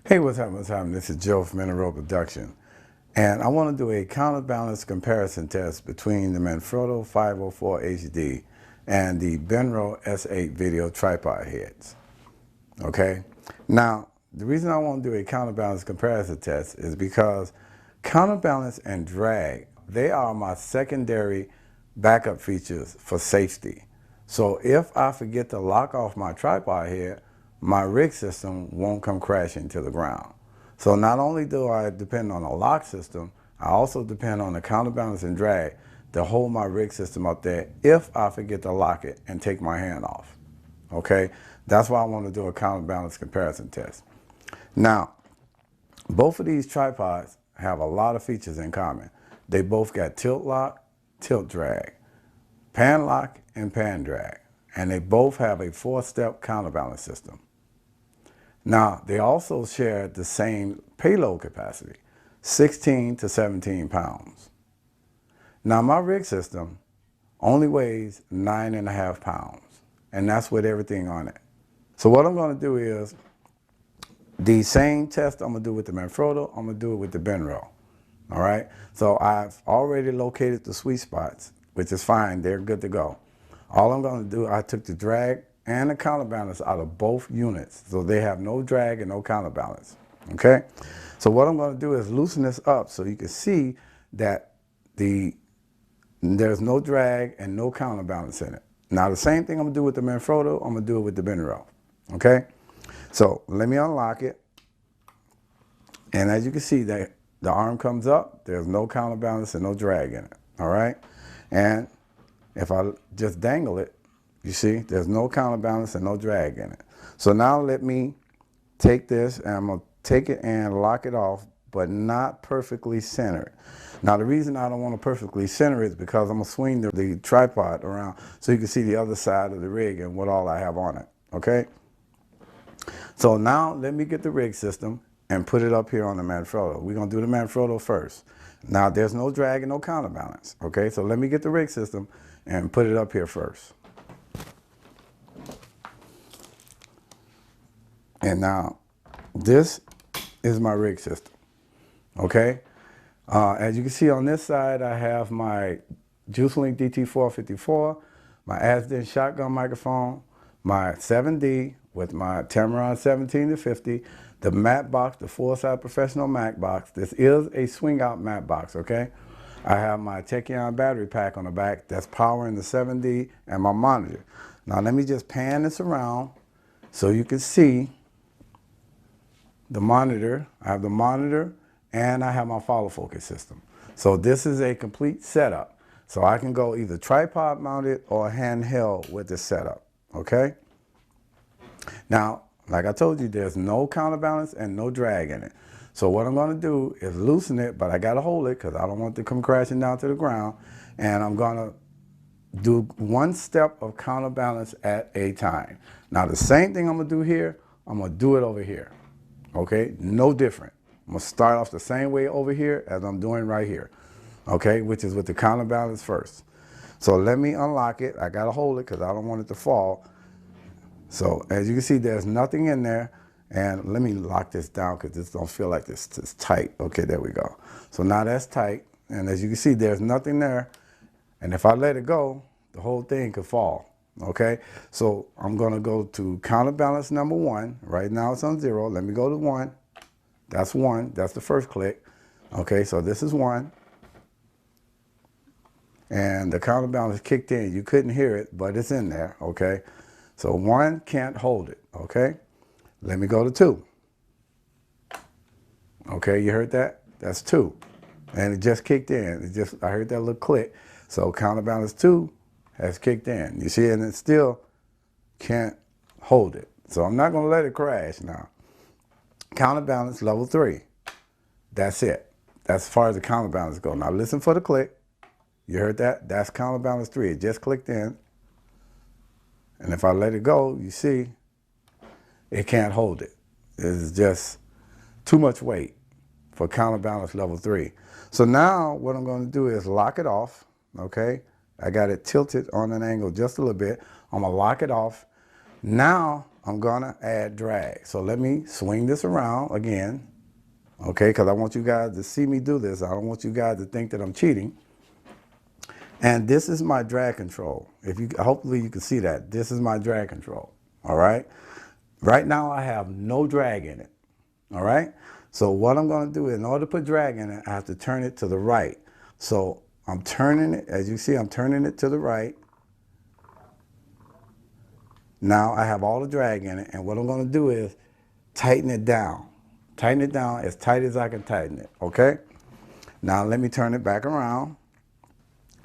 Hey, what's happening? This is Joe from Benro Production, and I want to do a counterbalance comparison test between the Manfrotto 504 HD and the Benro S8 video tripod heads. Okay, now the reason I want to do a counterbalance comparison test is because counterbalance and drag, they are my secondary backup features for safety. So if I forget to lock off my tripod head, my rig system won't come crashing to the ground. So not only do I depend on a lock system, I also depend on the counterbalance and drag to hold my rig system up there if I forget to lock it and take my hand off. Okay, that's why I want to do a counterbalance comparison test. Now, both of these tripods have a lot of features in common. They both got tilt lock, tilt drag, pan lock, and pan drag, and they both have a 4-step counterbalance system. Now, they also share the same payload capacity, 16 to 17 pounds. Now, my rig system only weighs 9.5 pounds, and that's with everything on it. So what I'm going to do is, the same test I'm going to do with the Manfrotto, I'm going to do it with the Benro. All right? So I've already located the sweet spots, which is fine. They're good to go. All I'm going to do, I took the drag and the counterbalance out of both units. So they have no drag and no counterbalance. Okay? So what I'm going to do is loosen this up so you can see that there's no drag and no counterbalance in it. Now the same thing I'm going to do with the Manfrotto, I'm going to do it with the Benro. Okay? So let me unlock it. And as you can see, that the arm comes up, there's no counterbalance and no drag in it. All right? And if I just dangle it, you see, there's no counterbalance and no drag in it. So now let me take this, and I'm going to take it and lock it off, but not perfectly centered. Now the reason I don't want to perfectly center it is because I'm going to swing the tripod around so you can see the other side of the rig and what all I have on it. Okay? So now let me get the rig system and put it up here on the Manfrotto. We're going to do the Manfrotto first. Now there's no drag and no counterbalance. Okay, so let me get the rig system and put it up here first. And now this is my rig system. Okay, as you can see on this side, I have my Juicedlink DT454, my Azden shotgun microphone, my 7D with my Tamron 17-50, the Mattebox, the full-size professional Mattebox. This is a swing-out Mattebox, okay? I have my Tekkeon battery pack on the back that's powering the 7D and my monitor. Now let me just pan this around so you can see the monitor. I have the monitor and I have my follow focus system. So this is a complete setup. So I can go either tripod mounted or handheld with this setup, okay? Now, like I told you, there's no counterbalance and no drag in it. So what I'm going to do is loosen it, but I got to hold it because I don't want it to come crashing down to the ground. And I'm going to do one step of counterbalance at a time. Now, the same thing I'm going to do here, I'm going to do it over here. Okay? No different. I'm going to start off the same way over here as I'm doing right here. Okay? Which is with the counterbalance first. So let me unlock it. I got to hold it because I don't want it to fall. So as you can see, there's nothing in there. And let me lock this down because this don't feel like this is tight. Okay, there we go. So now that's tight. And as you can see, there's nothing there. And if I let it go, the whole thing could fall. Okay, so I'm going to go to counterbalance number 1. Right now it's on 0. Let me go to 1. That's 1. That's the first click. Okay, so this is 1. And the counterbalance kicked in. You couldn't hear it, but it's in there. Okay, so 1 can't hold it. Okay, let me go to 2. Okay, you heard that? That's 2. And it just kicked in. I heard that little click. So counterbalance 2 has kicked in. You see, and it still can't hold it. So I'm not going to let it crash now. Counterbalance level 3. That's it. That's as far as the counterbalance goes. Now listen for the click. You heard that? That's counterbalance 3. It just clicked in. And if I let it go, you see, it can't hold it. It's just too much weight for counterbalance level 3. So now what I'm going to do is lock it off. Okay, I got it tilted on an angle just a little bit. I'm going to lock it off. Now I'm gonna add drag. So let me swing this around again, okay, because I want you guys to see me do this. I don't want you guys to think that I'm cheating. And this is my drag control. Hopefully you can see that. This is my drag control, all right? Right now I have no drag in it, all right? So what I'm gonna do, in order to put drag in it, I have to turn it to the right. So I'm turning it, as you see, I'm turning it to the right. Now I have all the drag in it, and what I'm gonna do is tighten it down. Tighten it down as tight as I can tighten it, okay? Now let me turn it back around,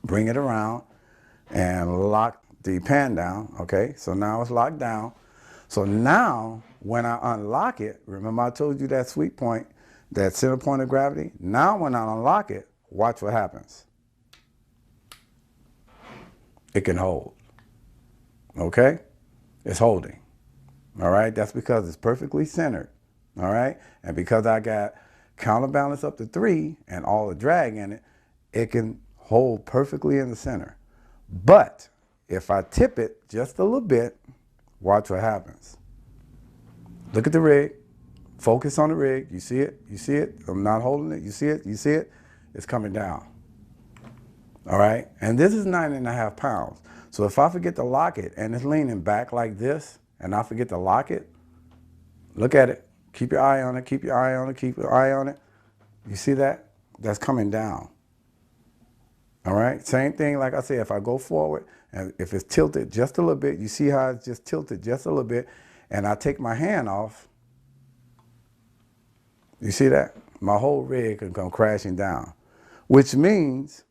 bring it around, and lock the pan down, okay? So now it's locked down. So now when I unlock it, remember I told you that sweet point, that center point of gravity? Now when I unlock it, watch what happens. It can hold, okay? It's holding, all right? That's because it's perfectly centered, all right? And because I got counterbalance up to 3 and all the drag in it, it can hold perfectly in the center. But if I tip it just a little bit, watch what happens. Look at the rig, focus on the rig, you see it, you see it? I'm not holding it, you see it, you see it? It's coming down, all right? And this is 9.5 pounds. So if I forget to lock it and it's leaning back like this and I forget to lock it, look at it. Keep your eye on it, keep your eye on it, keep your eye on it. You see that? That's coming down. All right? Same thing, like I said, if I go forward and if it's tilted just a little bit, you see how it's just tilted just a little bit, and I take my hand off, you see that? My whole rig can come crashing down, which means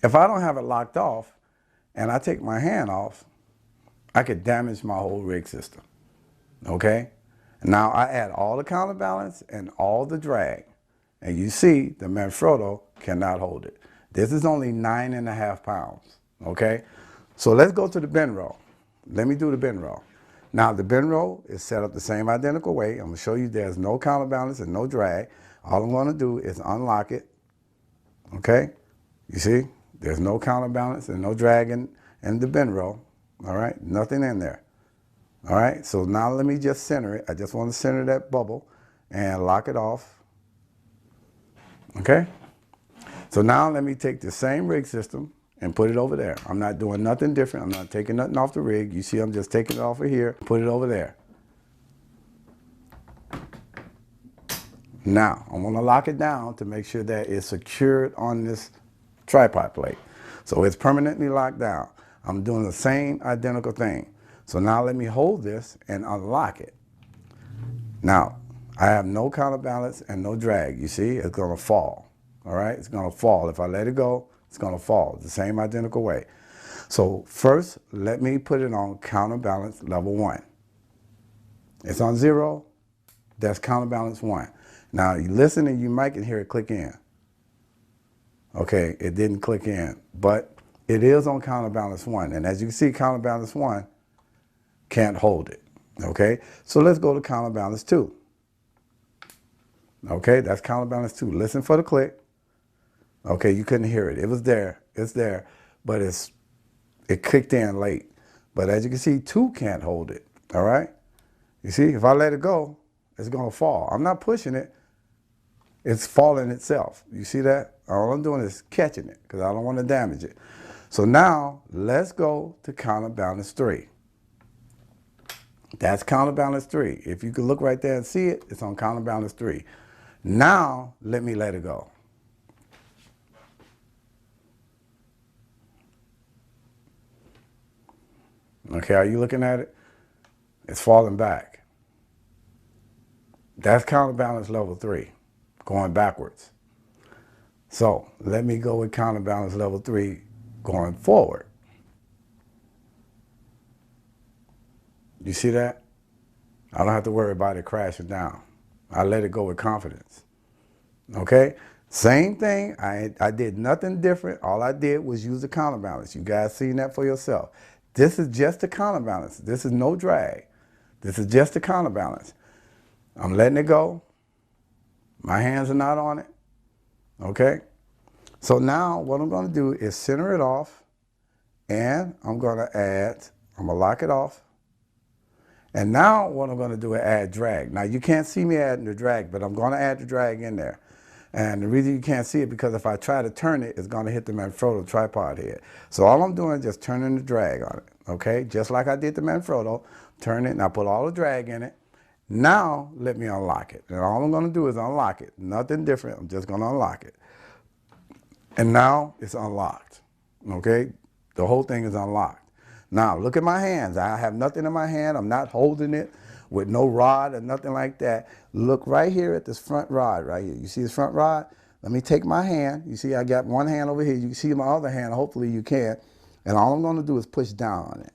if I don't have it locked off, and I take my hand off, I could damage my whole rig system, okay? Now I add all the counterbalance and all the drag, and you see the Manfrotto cannot hold it. This is only 9.5 pounds, okay? So let's go to the Benro. Let me do the Benro. Now the Benro is set up the same identical way. I'm gonna show you there's no counterbalance and no drag. All I'm gonna do is unlock it, okay? You see? There's no counterbalance and no drag in the Benro, all right? Nothing in there, all right? So now let me just center it. I just want to center that bubble and lock it off, okay? So now let me take the same rig system and put it over there. I'm not doing nothing different. I'm not taking nothing off the rig. You see I'm just taking it off of here, put it over there. Now, I'm gonna lock it down to make sure that it's secured on this tripod plate. So it's permanently locked down. I'm doing the same identical thing. So now let me hold this and unlock it. Now, I have no counterbalance and no drag. You see, it's gonna fall, all right? It's gonna fall. If I let it go, it's gonna fall the same identical way. So first, let me put it on counterbalance level 1. It's on 0, that's counterbalance 1. Now, you listen and you might can hear it click in. Okay, it didn't click in, but it is on counterbalance 1. And as you can see, counterbalance 1 can't hold it, okay? So let's go to counterbalance 2. Okay, that's counterbalance 2. Listen for the click. Okay, you couldn't hear it. It was there, it's there, but it clicked in late. But as you can see, 2 can't hold it, all right? You see, if I let it go, it's gonna fall. I'm not pushing it, it's falling itself. You see that? All I'm doing is catching it because I don't want to damage it. So now let's go to counterbalance 3. That's counterbalance 3. If you can look right there and see it, it's on counterbalance 3. Now let me let it go. Okay, are you looking at it? It's falling back. That's counterbalance level 3, going backwards. So let me go with counterbalance level 3 going forward. You see that? I don't have to worry about it crashing down. I let it go with confidence. Okay? Same thing. I did nothing different. All I did was use the counterbalance. You guys seen that for yourself. This is just the counterbalance. This is no drag. This is just the counterbalance. I'm letting it go. My hands are not on it. Okay? So now what I'm going to do is center it off, and I'm going to lock it off, And now what I'm going to do is add drag. Now you can't see me adding the drag, but I'm going to add the drag in there. And the reason you can't see it because if I try to turn it, it's going to hit the Manfrotto tripod head. So all I'm doing is just turning the drag on it, okay? Just like I did the Manfrotto, turn it and I put all the drag in it. Now let me unlock it. And all I'm going to do is unlock it. Nothing different. I'm just going to unlock it. And now it's unlocked, okay? The whole thing is unlocked. Now, look at my hands. I have nothing in my hand. I'm not holding it with no rod or nothing like that. Look right here at this front rod right here. You see this front rod? Let me take my hand. You see I got one hand over here. You can see my other hand. Hopefully you can. And all I'm going to do is push down on it.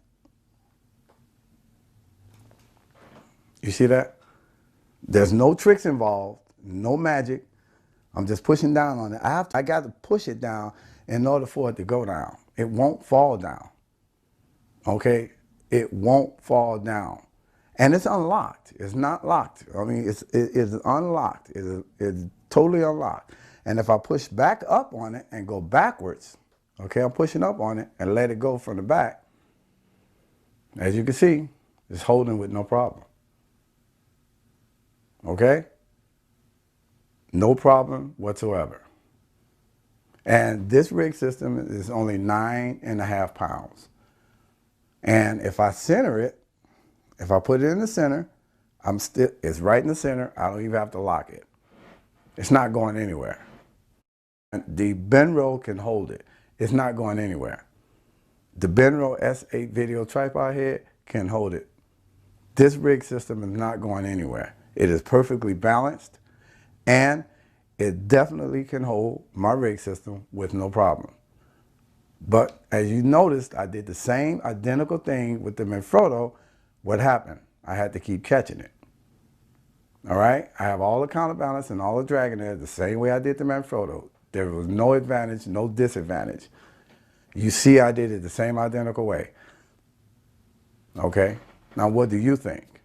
You see that? There's no tricks involved, no magic. I'm just pushing down on it. I got to push it down in order for it to go down. It won't fall down. Okay, it won't fall down, and it's unlocked. It's not locked. I mean, it's unlocked. It's totally unlocked. And if I push back up on it and go backwards, okay, I'm pushing up on it and let it go from the back. As you can see, it's holding with no problem. Okay, no problem whatsoever. And this rig system is only 9.5 pounds. And if I center it, if I put it in the center, it's right in the center. I don't even have to lock it. It's not going anywhere. And the Benro can hold it. It's not going anywhere. The Benro S8 video tripod head can hold it. This rig system is not going anywhere. It is perfectly balanced, and it definitely can hold my rig system with no problem. But as you noticed, I did the same identical thing with the Manfrotto. What happened? I had to keep catching it. All right? I have all the counterbalance and all the drag in there the same way I did the Manfrotto. There was no advantage, no disadvantage. You see I did it the same identical way. Okay? Now what do you think?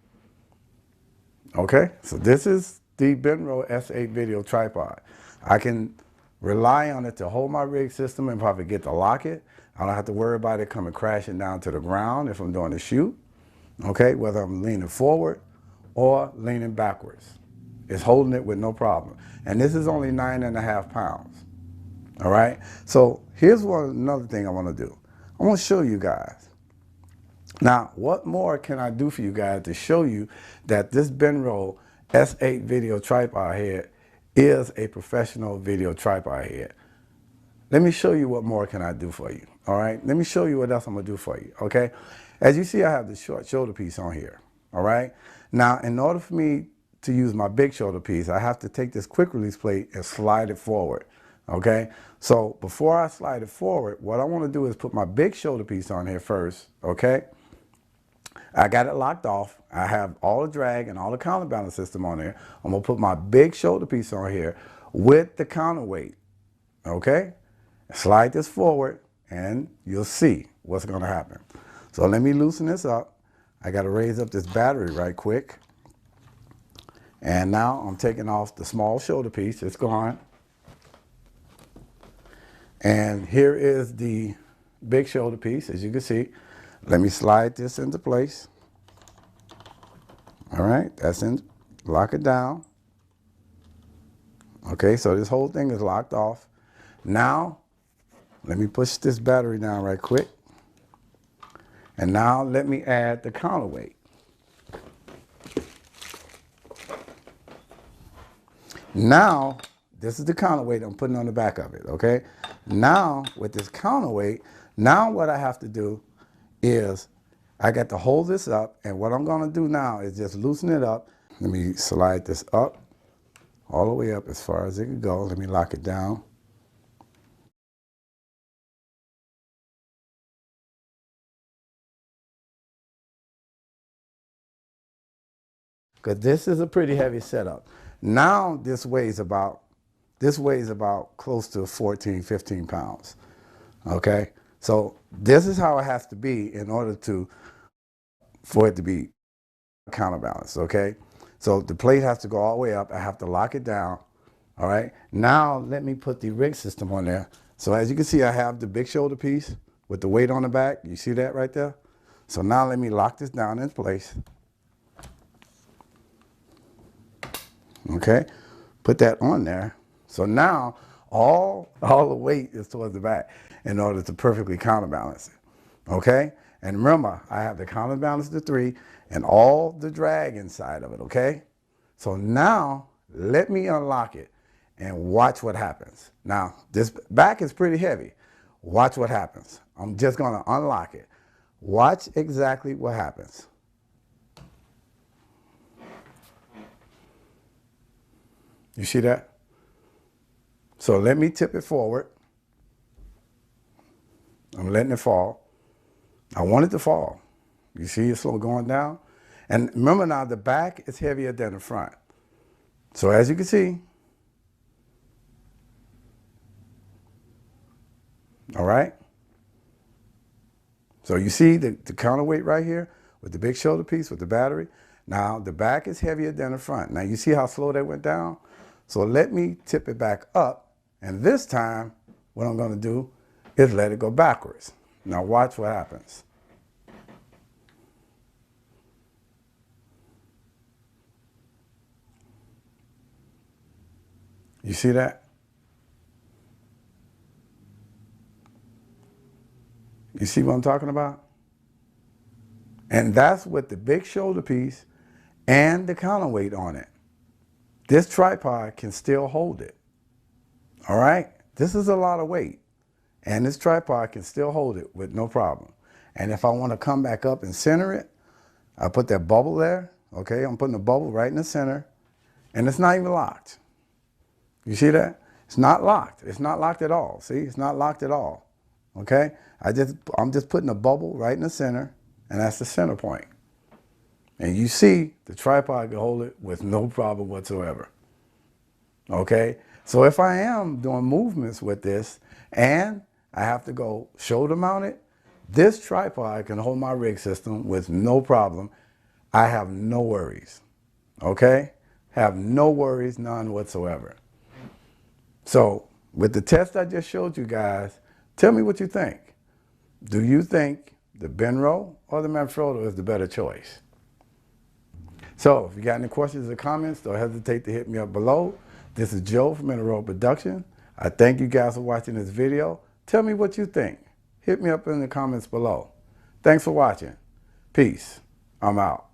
Okay? So this is the Benro S8 video tripod. I can rely on it to hold my rig system, and if I forget to lock it, I don't have to worry about it coming crashing down to the ground if I'm doing a shoot, okay, whether I'm leaning forward or leaning backwards. It's holding it with no problem. And this is only 9.5 pounds, all right? So here's another thing I want to do. I want to show you guys. Now, what more can I do for you guys to show you that this Benro S8 video tripod head is a professional video tripod head? Let me show you what more can I do for you, all right? Let me show you what else I'm gonna do for you, okay? As you see, I have the short shoulder piece on here, all right? Now, in order for me to use my big shoulder piece, I have to take this quick release plate and slide it forward, okay? So before I slide it forward, what I wanna do is put my big shoulder piece on here first, okay? I got it locked off. I have all the drag and all the counterbalance system on there. I'm gonna put my big shoulder piece on here with the counterweight, okay? Slide this forward and you'll see what's gonna happen. So let me loosen this up. I gotta raise up this battery right quick. And now I'm taking off the small shoulder piece. It's gone. And here is the big shoulder piece, as you can see. Let me slide this into place. All right, that's in, lock it down. Okay, so this whole thing is locked off. Now, let me push this battery down right quick. And now let me add the counterweight. Now, this is the counterweight I'm putting on the back of it, okay? Now, with this counterweight, now what I have to do is I got to hold this up, and what I'm gonna do now is just loosen it up. Let me slide this up, all the way up as far as it can go. Let me lock it down. Because this is a pretty heavy setup. Now this weighs about close to 14, 15 pounds, okay? So this is how it has to be in order for it to be counterbalanced, okay? So the plate has to go all the way up. I have to lock it down, all right? Now let me put the rig system on there. So as you can see, I have the big shoulder piece with the weight on the back. You see that right there? So now let me lock this down in place, Okay, put that on there. So now all the weight is towards the back in order to perfectly counterbalance it. Okay, and remember, I have the counterbalance to 3 and all the drag inside of it. Okay, so now let me unlock it and watch what happens. Now this back is pretty heavy. Watch what happens. I'm just going to unlock it. Watch exactly what happens. You see that? So let me tip it forward. I'm letting it fall. I want it to fall. You see it's slow going down? And remember now, the back is heavier than the front. So as you can see, all right? So you see the counterweight right here with the big shoulder piece with the battery. Now the back is heavier than the front. Now you see how slow that went down? So let me tip it back up. And this time, what I'm going to do is let it go backwards. Now watch what happens. You see that? You see what I'm talking about? And that's with the big shoulder piece and the counterweight on it. This tripod can still hold it. All right? This is a lot of weight. And this tripod can still hold it with no problem. And if I want to come back up and center it, I put that bubble there. Okay, I'm putting the bubble right in the center. And it's not even locked. You see that? It's not locked. It's not locked at all. See, it's not locked at all. Okay? I'm just putting a bubble right in the center, and that's the center point. And you see the tripod can hold it with no problem whatsoever. Okay? So if I am doing movements with this and I have to go shoulder mounted, this tripod can hold my rig system with no problem. I have no worries. Okay? Have no worries, none whatsoever. So with the test I just showed you guys, tell me what you think. Do you think the Benro or the Manfrotto is the better choice? So if you got any questions or comments, don't hesitate to hit me up below. This is Joe from Benro Production. I thank you guys for watching this video. Tell me what you think. Hit me up in the comments below. Thanks for watching. Peace. I'm out.